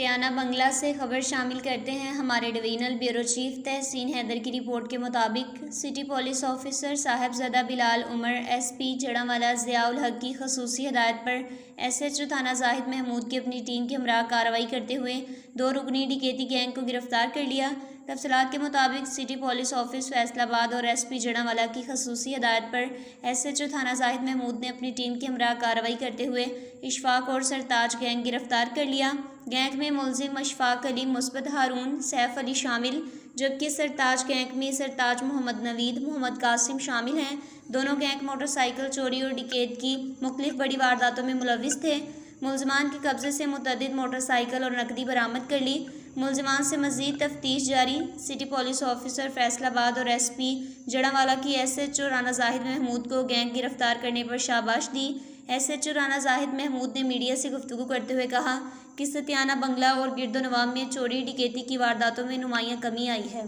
सत्याना बंगला से खबर शामिल करते हैं। हमारे divisional bureau chief Tahseen Haider की रिपोर्ट के मुताबिक city police officer Sahibzada Bilal Umar SP Jaranwala Ziaul Haq की खसूसी हिदायत पर एसएचओ थाना जाहिद महमूद की अपनी टीम के हमरा कार्रवाई करते हुए 2 रुकनी डकैती गैंग को गिरफ्तार कर लिया। तफसीलात के मुताबिक सिटी पुलिस ऑफिस फैसलाबाद और एसपी जड़ांवाला की खसूसी हिदायत पर एसएचओ थाना जाहिद महमूद ने अपनी टीम के हमरा कार्रवाई करते हुए इशफाक और सरताज गैंग गिरफ्तार कर लिया। गैंग में मुलजिम अशफाक अली, मुस्बत हारून, सैफ अली शामिल, जबकि सरताज गैंग में सरताज मोहम्मद नवीद, मोहम्मद कासिम शामिल हैं। दोनों गैंग मोटरसाइकिल चोरी और डकैत की मुख्तलिफ बड़ी वारदातों में मुलविस थे। मुलजमान के कब्जे से मुतअद्दिद मोटरसाइकिल और नकदी बरामद कर ली। मुलजमान से मज़ीद तफ्तीश जारी। सिटी पुलिस ऑफिसर फैसलाबाद और एसपी जड़ांवाला की एसएचओ राना जाहिद महमूद को गैंग गिरफ्तार करने पर शाबाश दी। एसएचओ राना जाहिद महमूद ने मीडिया से गुफ्तगू करते हुए कहा कि सत्याना बंगला और गिरदोनवाब में चोरी डकैती की वारदातों में नुमायां कमी आई है।